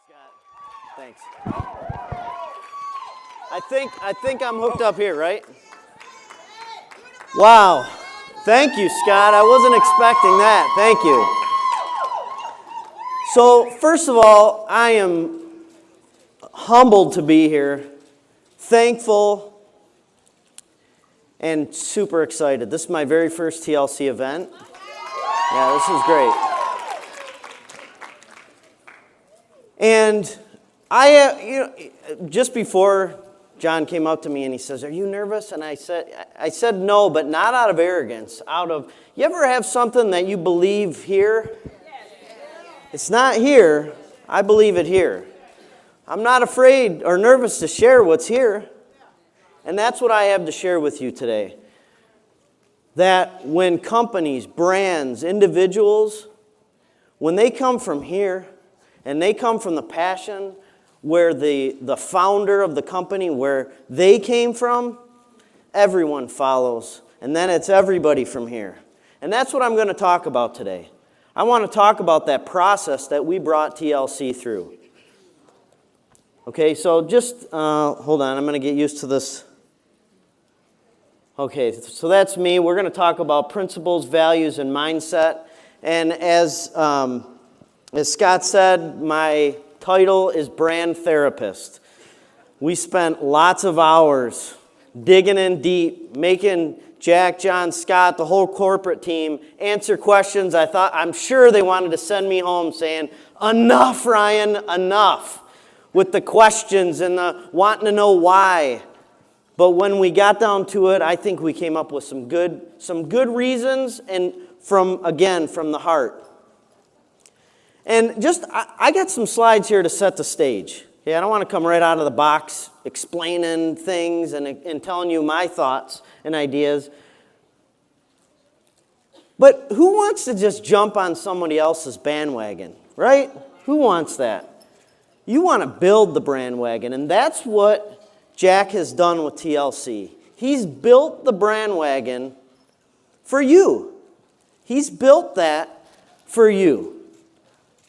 Scott. Thanks. I think I'm hooked up here, right? Wow. Thank you, Scott. I wasn't expecting that. Thank you. So, first of all, I am humbled to be here, thankful, and super excited. This is my very first TLC event. Yeah, this is great. And just before John came up to me and he says, "Are you nervous?" And I said no, but not out of arrogance. You ever have something that you believe here? It's not here. I believe it here. I'm not afraid or nervous to share what's here. And that's what I have to share with you today. That when companies, brands, individuals, when they come from here and they come from the passion where the founder of the company, where they came from, everyone follows. And then it's everybody from here. And that's what I'm going to talk about today. I want to talk about that process that we brought TLC through. Okay, so just hold on. I'm going to get used to this. Okay, so that's me. We're going to talk about principles, values, and mindset. And as Scott said, my title is Brand Therapist. We spent lots of hours digging in deep, making Jack, John, Scott, the whole corporate team answer questions. I'm sure they wanted to send me home saying, "Enough, Ryan, enough," with the questions and the wanting to know why. But when we got down to it, I think we came up with some good reasons, and from the heart. And I got some slides here to set the stage. Okay, I don't want to come right out of the box explaining things and telling you my thoughts and ideas. But who wants to just jump on somebody else's bandwagon, right? Who wants that? You want to build the bandwagon, and that's what Jack has done with TLC. He's built the bandwagon for you. He's built that for you.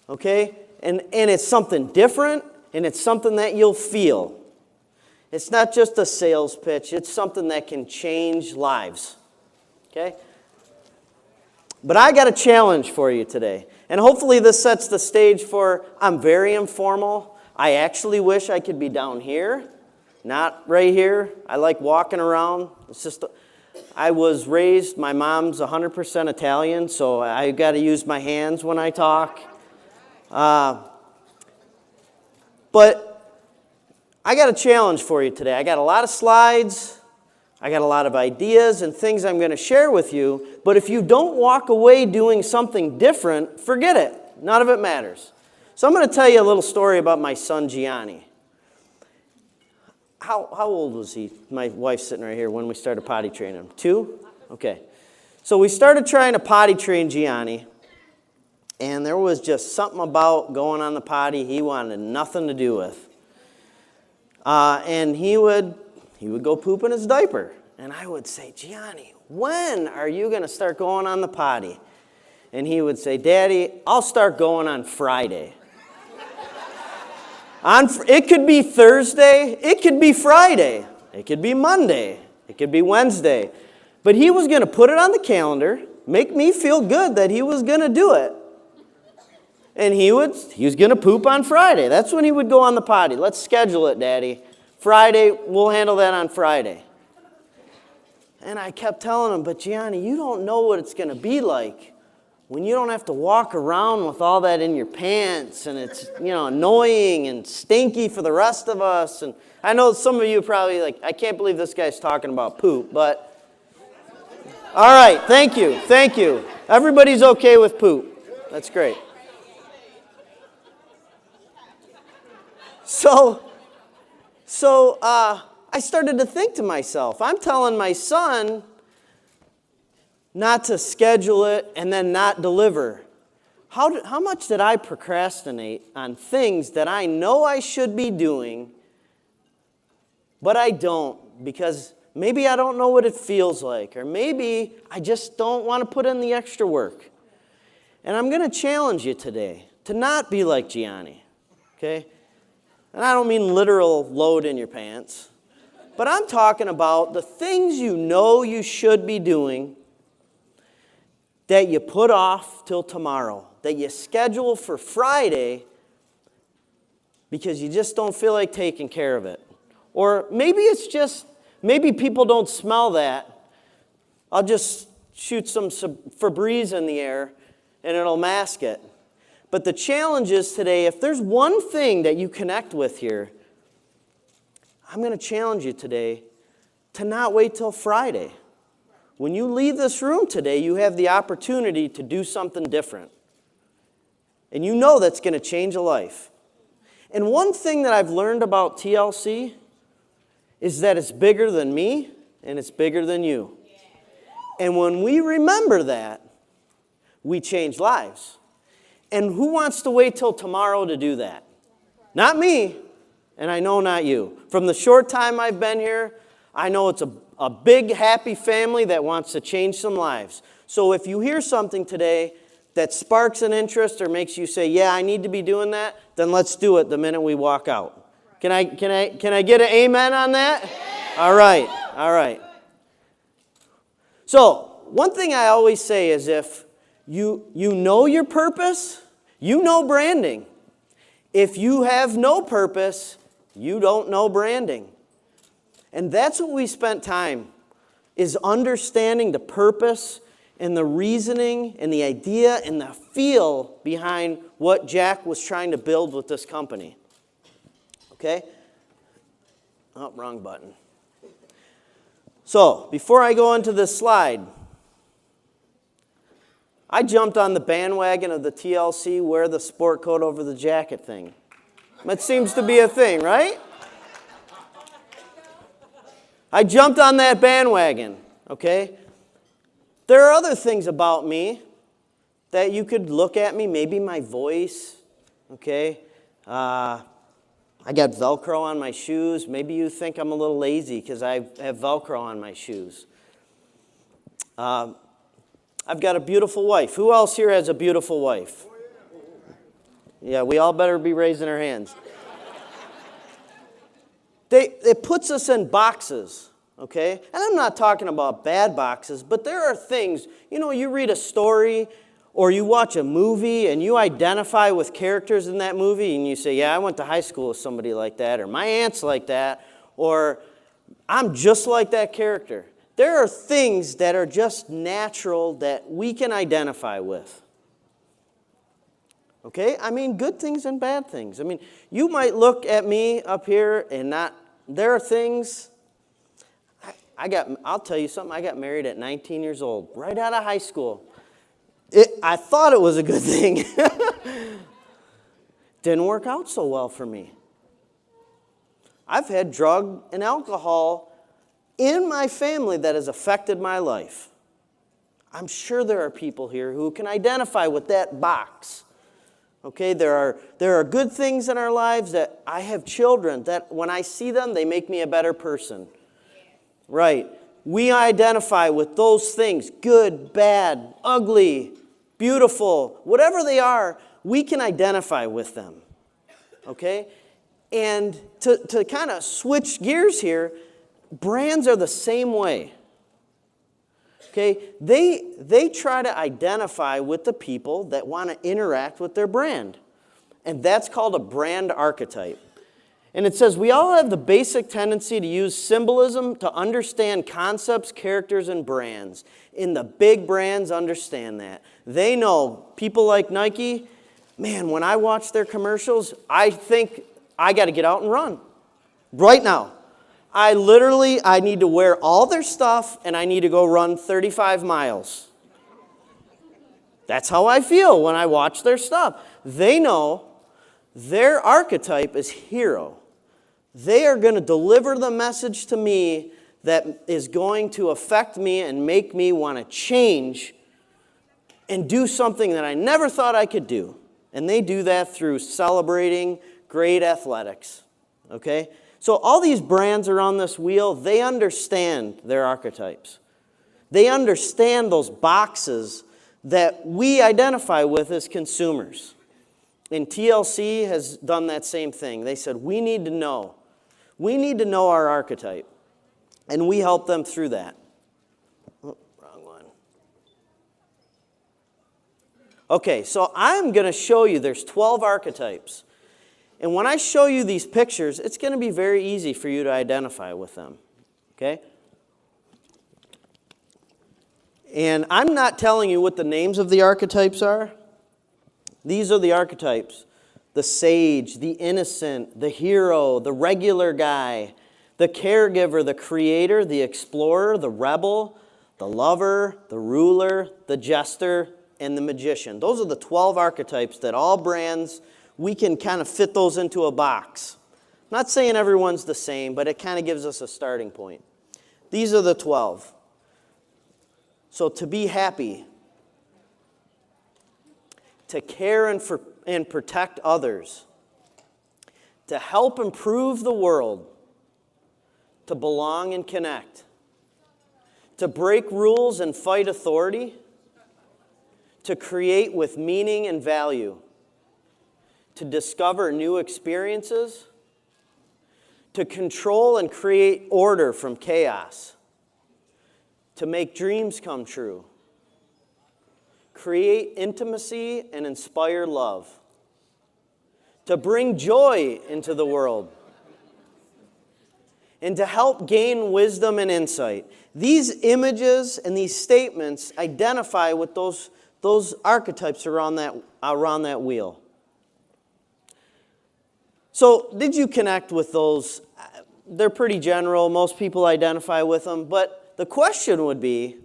Okay? And it's something different, and it's something that you'll feel. It's not just a sales pitch. It's something that can change lives. Okay? But I got a challenge for you today. And hopefully this sets the stage I'm very informal. I actually wish I could be down here, not right here. I like walking around. I was raised, my mom's 100% Italian, so I got to use my hands when I talk. But I got a challenge for you today. I got a lot of slides. I got a lot of ideas and things I'm going to share with you. But if you don't walk away doing something different, forget it. None of it matters. So I'm going to tell you a little story about my son, Gianni. How old was he? My wife's sitting right here when we started potty training him. 2? Okay. So we started trying to potty train Gianni. And there was just something about going on the potty he wanted nothing to do with. And he would go poop in his diaper. And I would say, "Gianni, when are you going to start going on the potty?" And he would say, "Daddy, I'll start going on Friday." It could be Thursday. It could be Friday. It could be Monday. It could be Wednesday. But he was going to put it on the calendar, make me feel good that he was going to do it. And he was going to poop on Friday. That's when he would go on the potty. "Let's schedule it, Daddy. Friday, we'll handle that on Friday." And I kept telling him, "But Gianni, you don't know what it's going to be like when you don't have to walk around with all that in your pants, and it's, annoying and stinky for the rest of us." And I know some of you are probably like, "I can't believe this guy's talking about poop," but all right, thank you. Everybody's okay with poop. That's great. So I started to think to myself, I'm telling my son not to schedule it and then not deliver. How much did I procrastinate on things that I know I should be doing, but I don't because maybe I don't know what it feels like, or maybe I just don't want to put in the extra work. And I'm going to challenge you today to not be like Gianni. okay? And I don't mean literal load in your pants, but I'm talking about the things you know you should be doing that you put off till tomorrow, that you schedule for Friday because you just don't feel like taking care of it. Or maybe it's just, maybe people don't smell that. I'll just shoot some Febreze in the air and it'll mask it. But the challenge is today, if there's one thing that you connect with here, I'm going to challenge you today to not wait till Friday. When you leave this room today, you have the opportunity to do something different. And you know that's going to change a life. And one thing that I've learned about TLC is that it's bigger than me and it's bigger than you. And when we remember that, we change lives. And who wants to wait till tomorrow to do that? Not me, and I know not you. From the short time I've been here, I know it's a big, happy family that wants to change some lives. So if you hear something today that sparks an interest or makes you say, yeah, I need to be doing that, then let's do it the minute we walk out. Can I get an amen on that? Yeah. All right. So one thing I always say is if you know your purpose, you know branding. If you have no purpose, you don't know branding. And that's what we spent time, is understanding the purpose and the reasoning and the idea and the feel behind what Jack was trying to build with this company. Okay? Oh, wrong button. So, before I go into this slide, I jumped on the bandwagon of the TLC wear the sport coat over the jacket thing. That seems to be a thing, right? I jumped on that bandwagon, okay? There are other things about me that you could look at me, maybe my voice, okay? I got Velcro on my shoes. Maybe you think I'm a little lazy because I have Velcro on my shoes. I've got a beautiful wife. Who else here has a beautiful wife? Yeah, we all better be raising our hands. It puts us in boxes, okay? And I'm not talking about bad boxes, but there are things, you read a story or you watch a movie and you identify with characters in that movie and you say, yeah, I went to high school with somebody like that, or my aunt's like that, or I'm just like that character. There are things that are just natural that we can identify with. Okay? I mean, good things and bad things. I mean, you might look at me up here and there are things, I'll tell you something, I got married at 19 years old, right out of high school. I thought it was a good thing. Didn't work out so well for me. I've had drug and alcohol in my family that has affected my life. I'm sure there are people here who can identify with that box. Okay, there are good things in our lives that I have children that when I see them, they make me a better person. Right. We identify with those things, good, bad, ugly, beautiful, whatever they are, we can identify with them. Okay? And to kind of switch gears here, brands are the same way. Okay? They try to identify with the people that want to interact with their brand. And that's called a brand archetype. And it says, we all have the basic tendency to use symbolism to understand concepts, characters, and brands. And the big brands understand that. They know people like Nike, man, when I watch their commercials, I think I got to get out and run right now. I need to wear all their stuff and I need to go run 35 miles. That's how I feel when I watch their stuff. They know their archetype is hero. They are going to deliver the message to me that is going to affect me and make me want to change and do something that I never thought I could do. And they do that through celebrating great athletics. Okay? So all these brands around this wheel, they understand their archetypes. They understand those boxes that we identify with as consumers. And TLC has done that same thing. They said, we need to know. We need to know our archetype. And we help them through that. Oh, wrong one. Okay, so I'm going to show you there's 12 archetypes. And when I show you these pictures, it's going to be very easy for you to identify with them. Okay? And I'm not telling you what the names of the archetypes are. These are the archetypes. The sage, the innocent, the hero, the regular guy, the caregiver, the creator, the explorer, the rebel, the lover, the ruler, the jester, and the magician. Those are the 12 archetypes that all brands, we can kind of fit those into a box. I'm not saying everyone's the same, but it kind of gives us a starting point. These are the 12. So to be happy, to care and protect others, to help improve the world, to belong and connect, to break rules and fight authority, to create with meaning and value, to discover new experiences, to control and create order from chaos, to make dreams come true, create intimacy and inspire love, to bring joy into the world, and to help gain wisdom and insight. These images and these statements identify with those archetypes around that wheel. So, did you connect with those? They're pretty general. Most people identify with them. But the question would be,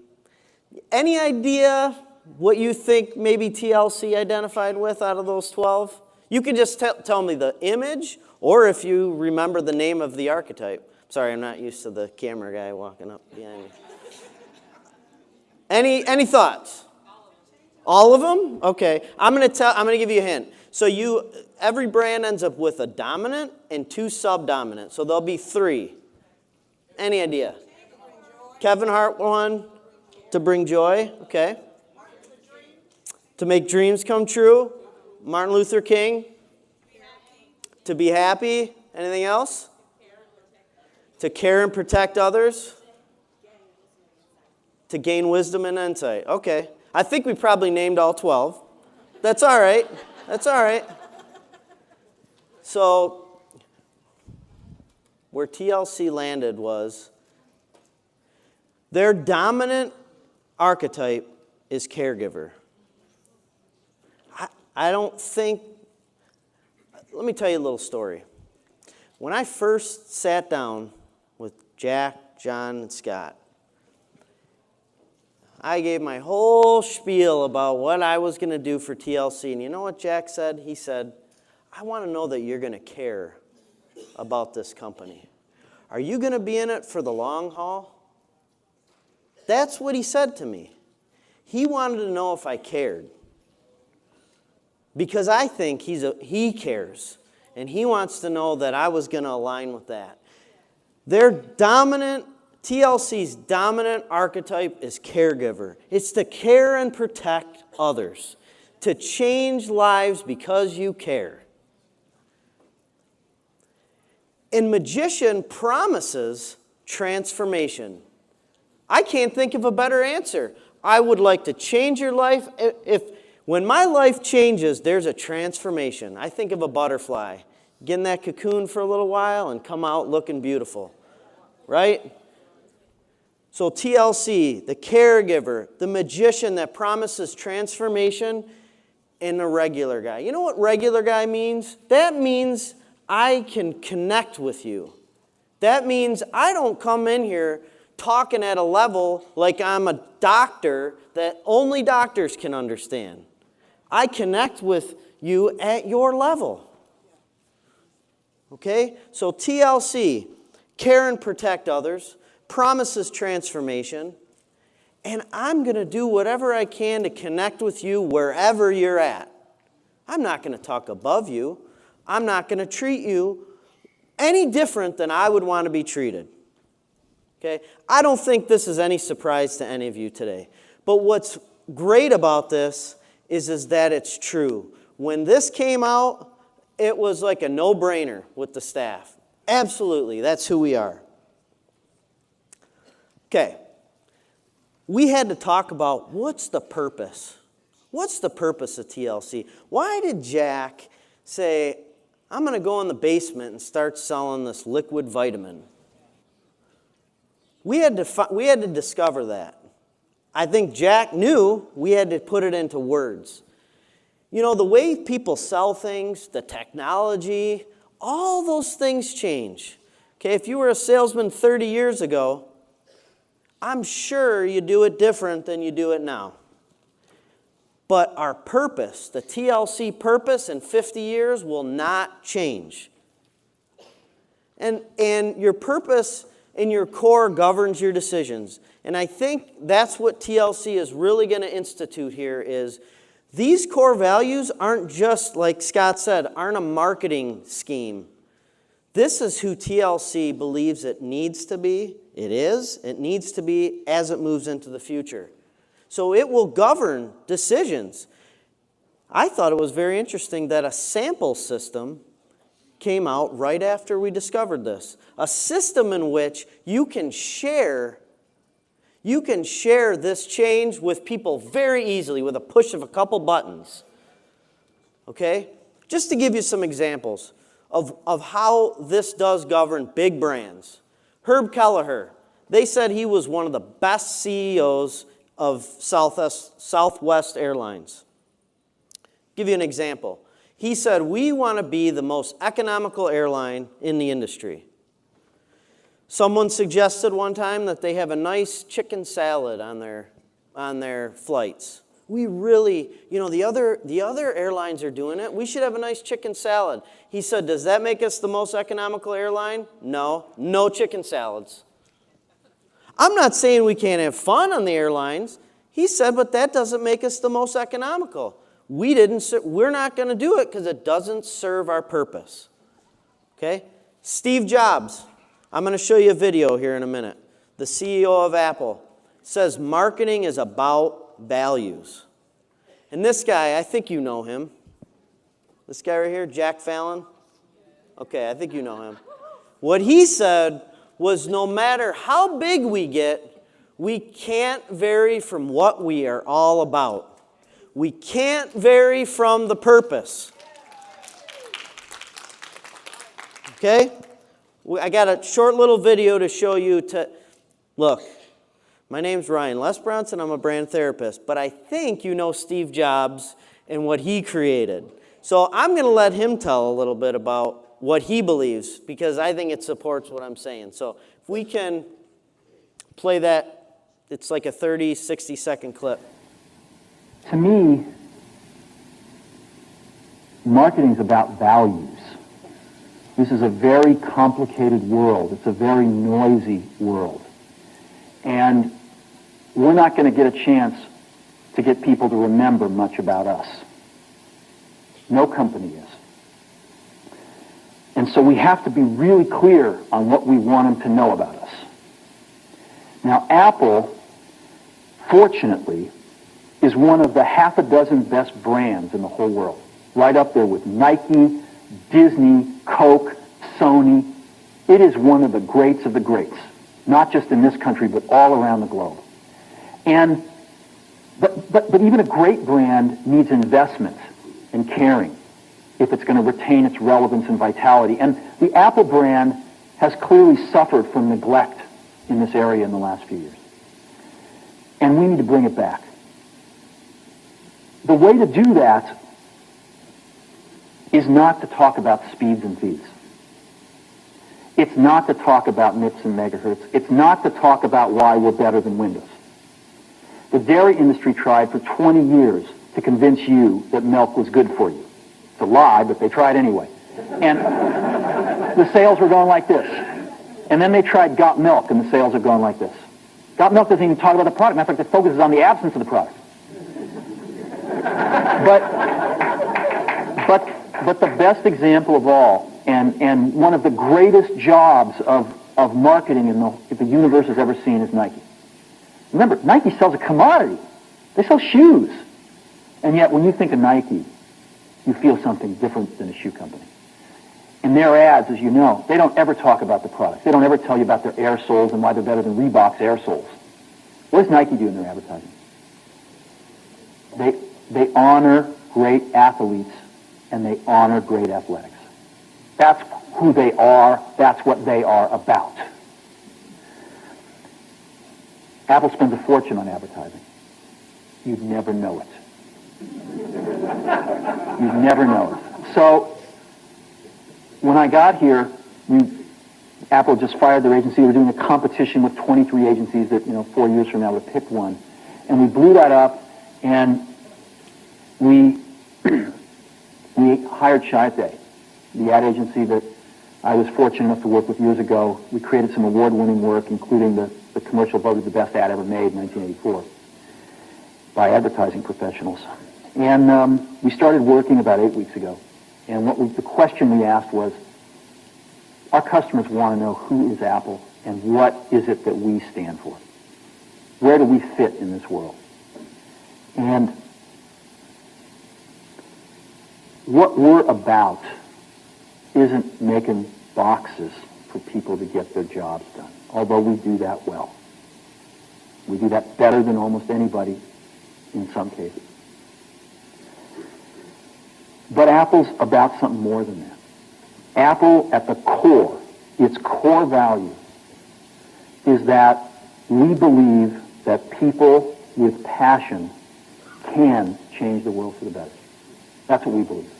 any idea what you think maybe TLC identified with out of those 12? You can just tell me the image, or if you remember the name of the archetype. Sorry, I'm not used to the camera guy walking up behind me. Any thoughts? All of them? Okay. I'm going to give you a hint. So every brand ends up with a dominant and 2 subdominant. So there'll be 3. Any idea? Kevin Hart won to bring joy. Okay. To make dreams come true. Martin Luther King. To be happy. Anything else? To care and protect others. To gain wisdom and insight. Okay. I think we probably named all 12. That's all right. That's all right. So, where TLC landed was their dominant archetype is caregiver. I don't think, let me tell you a little story. When I first sat down with Jack, John, and Scott, I gave my whole spiel about what I was going to do for TLC. And you know what Jack said? He said, I want to know that you're going to care about this company. Are you going to be in it for the long haul? That's what he said to me. He wanted to know if I cared. Because I think he cares. And he wants to know that I was going to align with that. TLC's dominant archetype is caregiver. It's to care and protect others. To change lives because you care. And magician promises transformation. I can't think of a better answer. I would like to change your life. When my life changes, there's a transformation. I think of a butterfly. Get in that cocoon for a little while and come out looking beautiful. Right? So TLC, the caregiver, the magician that promises transformation, and the regular guy. You know what regular guy means? That means I can connect with you. That means I don't come in here talking at a level like I'm a doctor that only doctors can understand. I connect with you at your level. Okay? So TLC, care and protect others, promises transformation, and I'm going to do whatever I can to connect with you wherever you're at. I'm not going to talk above you. I'm not going to treat you any different than I would want to be treated. Okay? I don't think this is any surprise to any of you today. But what's great about this is that it's true. When this came out, it was like a no-brainer with the staff. Absolutely, that's who we are. Okay, we had to talk about what's the purpose? What's the purpose of TLC? Why did Jack say, I'm going to go in the basement and start selling this liquid vitamin? We had to discover that. I think Jack knew we had to put it into words. You know, the way people sell things, the technology, all those things change. Okay, if you were a salesman 30 years ago, I'm sure you do it different than you do it now. But our purpose, the TLC purpose in 50 years will not change. And your purpose in your core governs your decisions. And I think that's what TLC is really going to institute here is these core values aren't just, like Scott said, aren't a marketing scheme. This is who TLC believes it needs to be. It is. It needs to be as it moves into the future. So it will govern decisions. I thought it was very interesting that a sample system came out right after we discovered this. A system in which you can share this change with people very easily with a push of a couple buttons. Okay? Just to give you some examples of how this does govern big brands. Herb Kelleher, they said he was one of the best CEOs of Southwest Airlines. Give you an example. He said, we want to be the most economical airline in the industry. Someone suggested one time that they have a nice chicken salad on their flights. We really, the other airlines are doing it. We should have a nice chicken salad. He said, does that make us the most economical airline? No chicken salads. I'm not saying we can't have fun on the airlines. He said, but that doesn't make us the most economical. We're not going to do it because it doesn't serve our purpose. Okay? Steve Jobs. I'm going to show you a video here in a minute. The CEO of Apple says marketing is about values. And this guy, I think you know him. This guy right here, Jack Fallon. Okay, I think you know him. What he said was no matter how big we get, we can't vary from what we are all about. We can't vary from the purpose. Okay? I got a short little video to show you look, my name's Ryan Lesperance and I'm a brand therapist, but I think you know Steve Jobs and what he created. So I'm going to let him tell a little bit about what he believes because I think it supports what I'm saying. So if we can play that, it's like a 30, 60-second clip. To me, marketing's about values. This is a very complicated world. It's a very noisy world. And we're not going to get a chance to get people to remember much about us. No company is. And so we have to be really clear on what we want them to know about us. Now, Apple, fortunately, is one of the half a dozen best brands in the whole world. Right up there with Nike, Disney, Coke, Sony. It is one of the greats of the greats, not just in this country, but all around the globe. But even a great brand needs investment and caring if it's going to retain its relevance and vitality. And the Apple brand has clearly suffered from neglect in this area in the last few years. And we need to bring it back. The way to do that is not to talk about speeds and feeds. It's not to talk about MIPS and megahertz. It's not to talk about why we're better than Windows. The dairy industry tried for 20 years to convince you that milk was good for you. It's a lie, but they tried anyway. And the sales were going like this. And then they tried Got Milk, and the sales are going like this. Got Milk doesn't even talk about the product. Matter of fact, it focuses on the absence of the product. But the best example of all, and one of the greatest jobs of marketing that the universe has ever seen is Nike. Remember, Nike sells a commodity. They sell shoes. And yet, when you think of Nike, you feel something different than a shoe company. In their ads, as you know, they don't ever talk about the product. They don't ever tell you about their air soles and why they're better than Reebok's air soles. What does Nike do in their advertising? They honor great athletes and they honor great athletics. That's who they are. That's what they are about. Apple spends a fortune on advertising. You'd never know it. You'd never know it. So when I got here, Apple just fired their agency. We were doing a competition with 23 agencies that, 4 years from now would pick one. And we blew that up, and we hired Chiate, the ad agency that I was fortunate enough to work with years ago. We created some award-winning work, including the commercial voted the best ad ever made in 1984 by advertising professionals. And we started working about 8 weeks ago. And the question we asked was, our customers want to know who is Apple and what is it that we stand for? Where do we fit in this world? And what we're about isn't making boxes for people to get their jobs done, although we do that well. We do that better than almost anybody in some cases. But Apple's about something more than that. Apple, at the core, its core value, is that we believe that people with passion can change the world for the better. That's what we believe.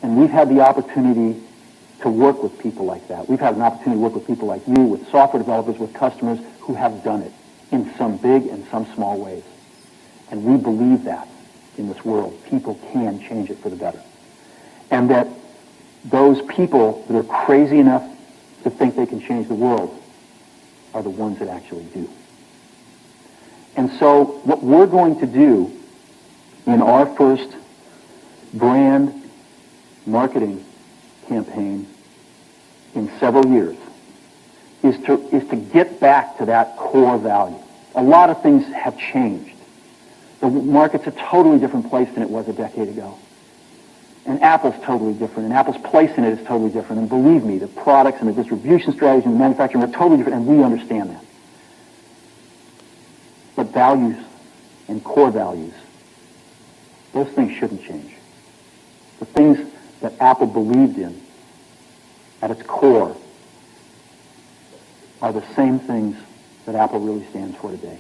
And we've had the opportunity to work with people like that. We've had an opportunity to work with people like you, with software developers, with customers who have done it in some big and some small ways. And we believe that in this world. People can change it for the better. And that those people that are crazy enough to think they can change the world are the ones that actually do. And so what we're going to do in our first brand marketing campaign in several years is to get back to that core value. A lot of things have changed. The market's a totally different place than it was a decade ago. And Apple's totally different, and Apple's place in it is totally different. And believe me, the products and the distribution strategy and the manufacturing are totally different, and we understand that. But values and core values, those things shouldn't change. The things that Apple believed in at its core are the same things that Apple really stands for today.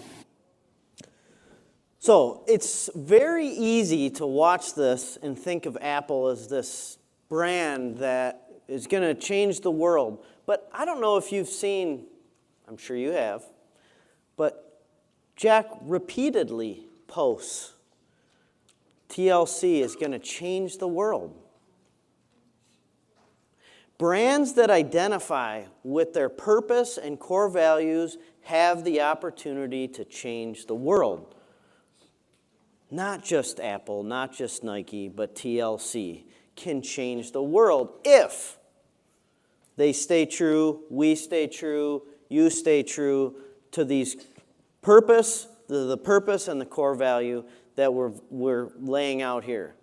So it's very easy to watch this and think of Apple as this brand that is going to change the world. But I don't know if you've seen, I'm sure you have, but Jack repeatedly posts, TLC is going to change the world. Brands that identify with their purpose and core values have the opportunity to change the world. Not just Apple, not just Nike, but TLC can change the world if they stay true, we stay true, you stay true to these purpose, the purpose and the core value that we're laying out here.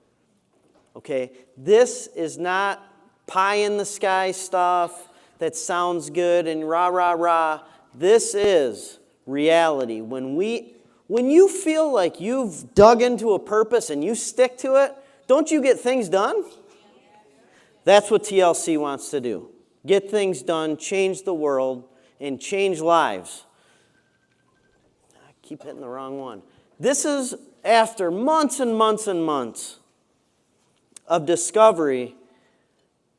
Okay? This is not pie in the sky stuff that sounds good and rah, rah, rah. This is reality. When you feel like you've dug into a purpose and you stick to it, don't you get things done? That's what TLC wants to do. Get things done, change the world, and change lives. I keep hitting the wrong one. This is after months and months and months of discovery.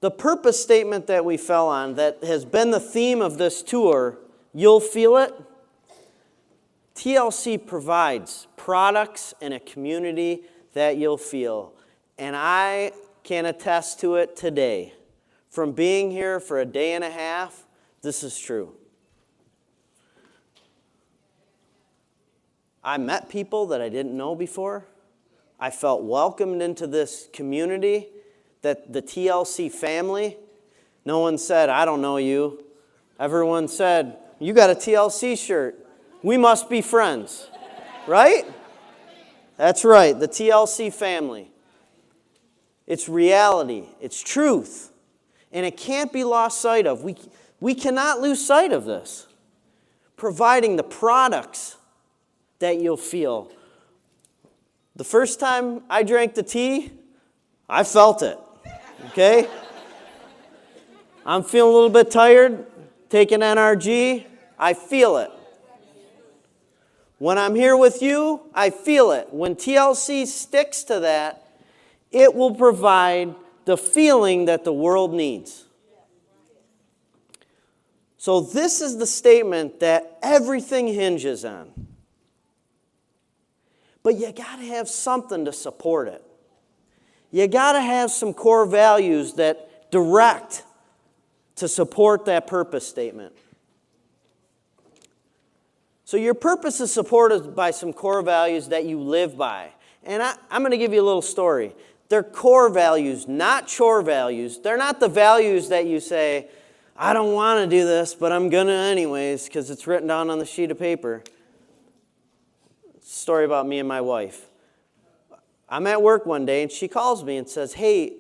The purpose statement that we fell on, that has been the theme of this tour, you'll feel it. TLC provides products and a community that you'll feel. And I can attest to it today. From being here for a day and a half, this is true. I met people that I didn't know before. I felt welcomed into this community, that the TLC family. No one said, I don't know you. Everyone said, you got a TLC shirt. We must be friends, right? That's right, the TLC family. It's reality. It's truth. And it can't be lost sight of. We cannot lose sight of this. Providing the products that you'll feel. The first time I drank the tea, I felt it. Okay? I'm feeling a little bit tired, taking NRG, I feel it. When I'm here with you, I feel it. When TLC sticks to that, it will provide the feeling that the world needs. So this is the statement that everything hinges on. But you got to have something to support it. You got to have some core values that direct to support that purpose statement. So your purpose is supported by some core values that you live by. And I'm going to give you a little story. They're core values, not chore values. They're not the values that you say, I don't want to do this, but I'm going to anyways because it's written down on the sheet of paper. Story about me and my wife. I'm at work one day and she calls me and says, hey,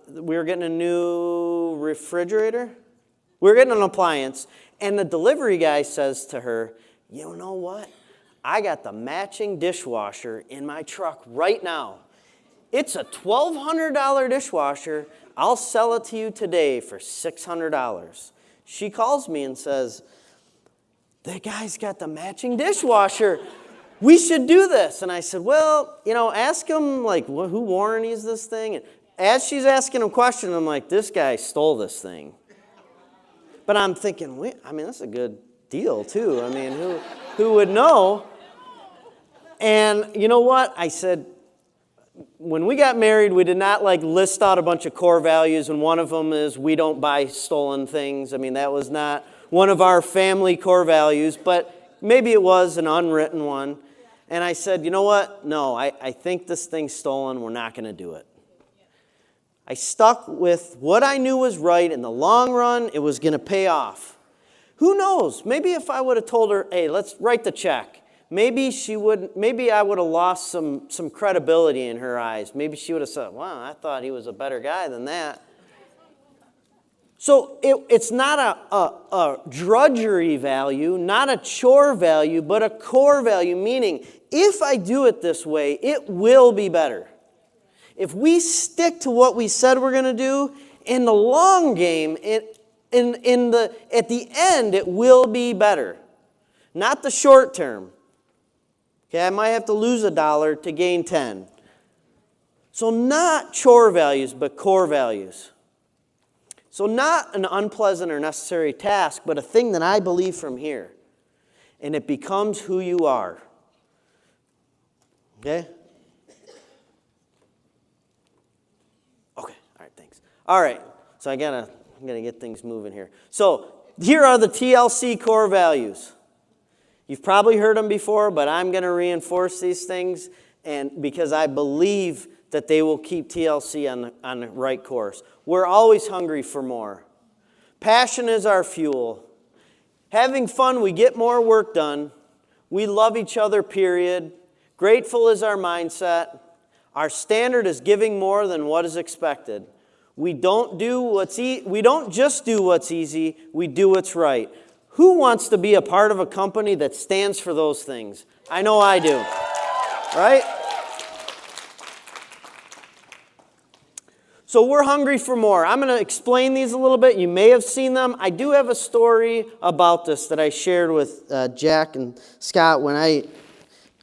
we were getting a new refrigerator. We were getting an appliance. And the delivery guy says to her, you know what? I got the matching dishwasher in my truck right now. It's a $1,200 dishwasher. I'll sell it to you today for $600. She calls me and says, the guy's got the matching dishwasher. We should do this. And I said, well, ask him, who warranties this thing? And as she's asking him questions, I'm like, this guy stole this thing. But I'm thinking, that's a good deal, too. Who would know? And you know what? I said, when we got married, we did not list out a bunch of core values, and one of them is we don't buy stolen things. That was not one of our family core values, but maybe it was an unwritten one. And I said, you know what? No, I think this thing's stolen. We're not going to do it. I stuck with what I knew was right. In the long run, it was going to pay off. Who knows? Maybe if I would have told her, hey, let's write the check. Maybe I would have lost some credibility in her eyes. Maybe she would have said, wow, I thought he was a better guy than that. So it's not a drudgery value, not a chore value, but a core value, meaning if I do it this way, it will be better. If we stick to what we said we're going to do, in the long game, at the end, it will be better. Not the short term. Okay, I might have to lose $1 to gain 10. So not chore values, but core values. So not an unpleasant or necessary task, but a thing that I believe from here. And it becomes who you are. Okay? Okay, all right, thanks. All right, so I'm gonna get things moving here. So here are the TLC core values. You've probably heard them before, but I'm going to reinforce these things and because I believe that they will keep TLC on the right course. We're always hungry for more. Passion is our fuel. Having fun, we get more work done. We love each other, period. Grateful is our mindset. Our standard is giving more than what is expected. We don't just do what's easy, we do what's right. Who wants to be a part of a company that stands for those things? I know I do. Right? So we're hungry for more. I'm going to explain these a little bit. You may have seen them. I do have a story about this that I shared with Jack and Scott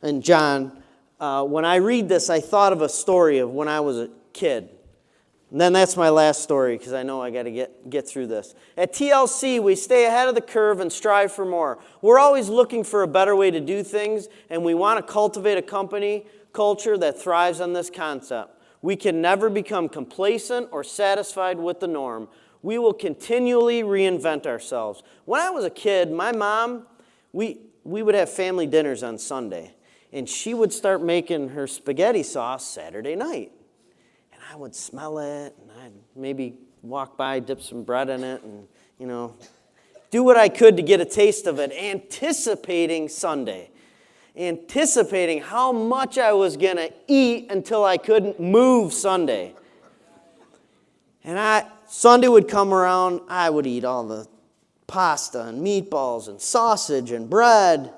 and John. When I read this, I thought of a story of when I was a kid. And then that's my last story because I know I got to get through this. At TLC, we stay ahead of the curve and strive for more. We're always looking for a better way to do things, and we want to cultivate a company culture that thrives on this concept. We can never become complacent or satisfied with the norm. We will continually reinvent ourselves. When I was a kid, my mom, we would have family dinners on Sunday, and she would start making her spaghetti sauce Saturday night. I would smell it, and I'd maybe walk by, dip some bread in it, and, do what I could to get a taste of it, anticipating Sunday, anticipating how much I was going to eat until I couldn't move Sunday. And Sunday would come around, I would eat all the pasta and meatballs and sausage and bread.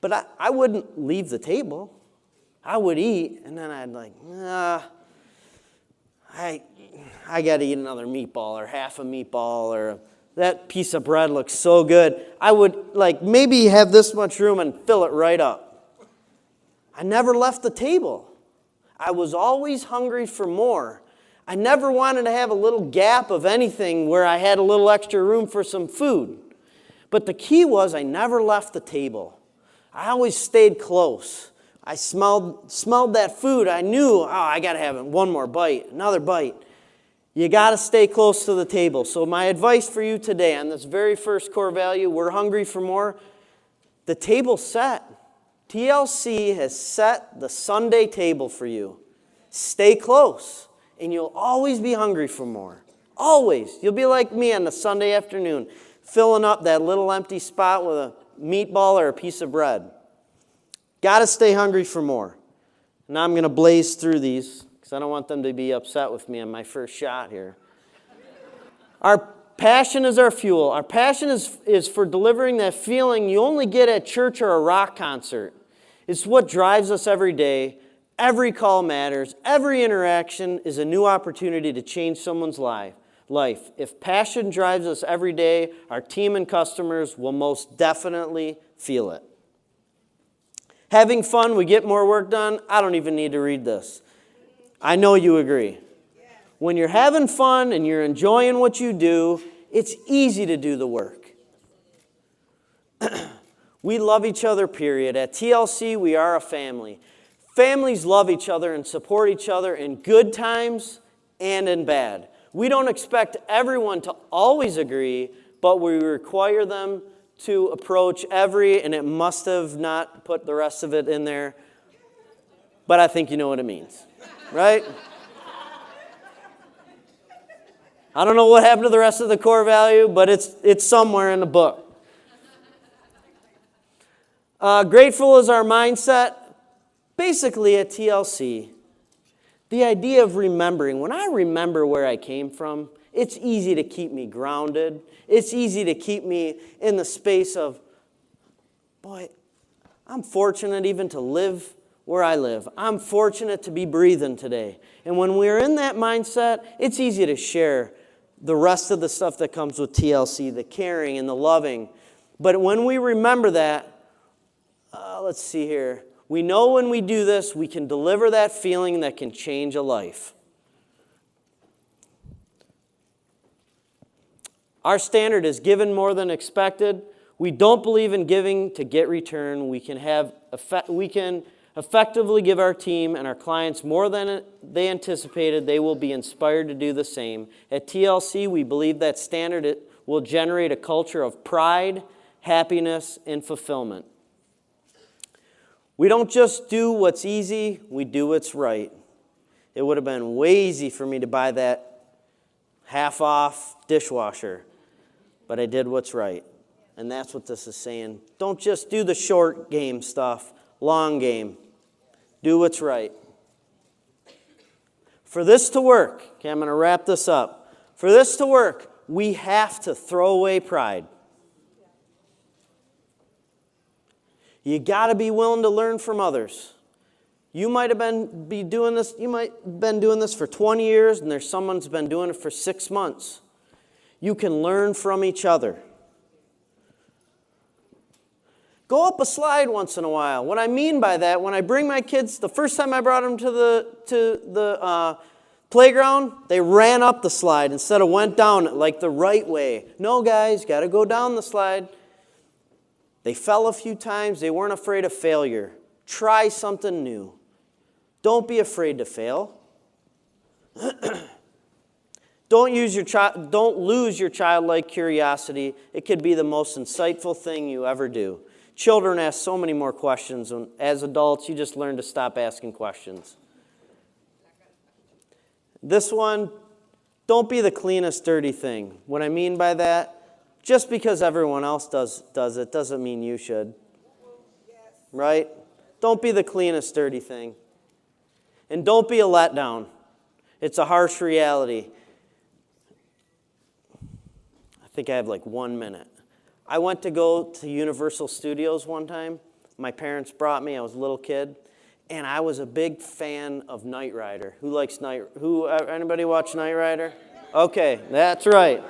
But I wouldn't leave the table. I would eat, and then I'd like, I got to eat another meatball or half a meatball, or that piece of bread looks so good. I would maybe have this much room and fill it right up. I never left the table. I was always hungry for more. I never wanted to have a little gap of anything where I had a little extra room for some food. But the key was I never left the table. I always stayed close. I smelled that food. I knew, I got to have it. One more bite, another bite. You got to stay close to the table. So my advice for you today on this very first core value, we're hungry for more, the table's set. TLC has set the Sunday table for you. Stay close, and you'll always be hungry for more. Always. You'll be like me on the Sunday afternoon, filling up that little empty spot with a meatball or a piece of bread. Got to stay hungry for more. Now I'm going to blaze through these because I don't want them to be upset with me on my first shot here. Our passion is our fuel. Our passion is for delivering that feeling you only get at church or a rock concert. It's what drives us every day. Every call matters. Every interaction is a new opportunity to change someone's life. If passion drives us every day, our team and customers will most definitely feel it. Having fun, we get more work done. I don't even need to read this. I know you agree. When you're having fun and you're enjoying what you do, it's easy to do the work. We love each other, period. At TLC, we are a family. Families love each other and support each other in good times and in bad. We don't expect everyone to always agree, but we require them to approach and it must have not put the rest of it in there, but I think you know what it means, right? I don't know what happened to the rest of the core value, but it's somewhere in the book. Grateful is our mindset. Basically at TLC, the idea of remembering. When I remember where I came from, it's easy to keep me grounded. It's easy to keep me in the space of, boy, I'm fortunate even to live where I live. I'm fortunate to be breathing today. And when we're in that mindset, it's easy to share the rest of the stuff that comes with TLC, the caring and the loving. But when we remember that, let's see here. We know when we do this, we can deliver that feeling that can change a life. Our standard is given more than expected. We don't believe in giving to get return. We can effectively give our team and our clients more than they anticipated. They will be inspired to do the same. At TLC, we believe that standard will generate a culture of pride, happiness, and fulfillment. We don't just do what's easy, we do what's right. It would have been way easy for me to buy that half-off dishwasher, but I did what's right. And that's what this is saying. Don't just do the short game stuff, long game. Do what's right. For this to work, okay, I'm going to wrap this up. For this to work, we have to throw away pride. You got to be willing to learn from others. You might have been doing this for 20 years, and there's someone who's been doing it for 6 months. You can learn from each other. Go up a slide once in a while. What I mean by that, when I bring my kids, the first time I brought them to the playground, they ran up the slide instead of went down it like the right way. No, guys, got to go down the slide. They fell a few times. They weren't afraid of failure. Try something new. Don't be afraid to fail. Don't lose your childlike curiosity. It could be the most insightful thing you ever do. Children ask so many more questions. As adults, you just learn to stop asking questions. This one, don't be the cleanest dirty thing. What I mean by that, just because everyone else does it doesn't mean you should. Right? Don't be the cleanest dirty thing. And don't be a letdown. It's a harsh reality. I think I have like 1 minute. I went to go to Universal Studios one time. My parents brought me. I was a little kid. And I was a big fan of Knight Rider. Who likes anybody watch Knight Rider? Okay, that's right.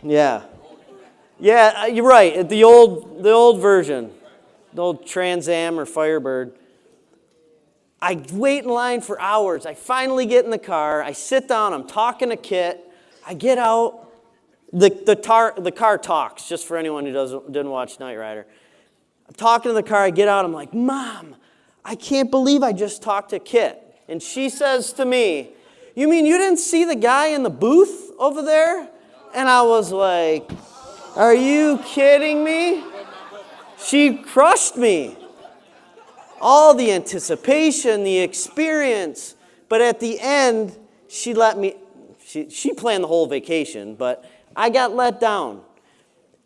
Yeah. Yeah, you're right. The old version. The old Trans Am or Firebird. I wait in line for hours. I finally get in the car. I sit down. I'm talking to Kit. I get out. The car talks, just for anyone who didn't watch Knight Rider. I'm talking to the car. I get out. I'm like, Mom, I can't believe I just talked to Kit. And she says to me, you mean you didn't see the guy in the booth over there? And I was like, are you kidding me? She crushed me. All the anticipation, the experience. But at the end, she let me, she planned the whole vacation, but I got let down.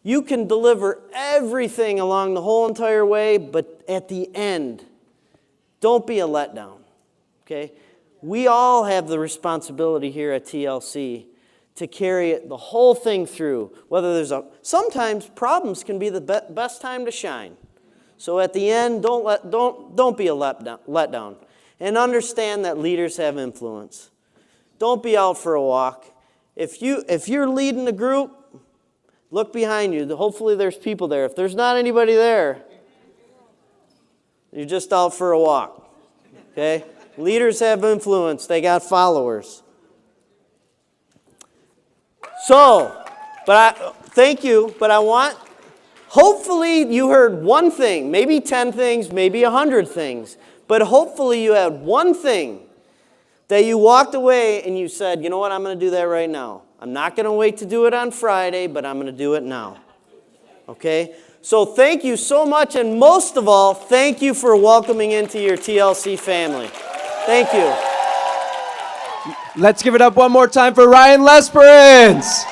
You can deliver everything along the whole entire way, but at the end, don't be a letdown, okay? We all have the responsibility here at TLC to carry the whole thing through. Sometimes problems can be the best time to shine. So at the end, don't be a letdown. And understand that leaders have influence. Don't be out for a walk. If you're leading a group, look behind you. Hopefully there's people there. If there's not anybody there, you're just out for a walk. Okay? Leaders have influence. They got followers. So, thank you, but hopefully you heard one thing, maybe 10 things, maybe 100 things, but hopefully you had one thing that you walked away and you said, you know what, I'm going to do that right now. I'm not going to wait to do it on Friday, but I'm going to do it now. Okay? So thank you so much, and most of all, thank you for welcoming into your TLC family. Thank you. Let's give it up one more time for Ryan Lesperance.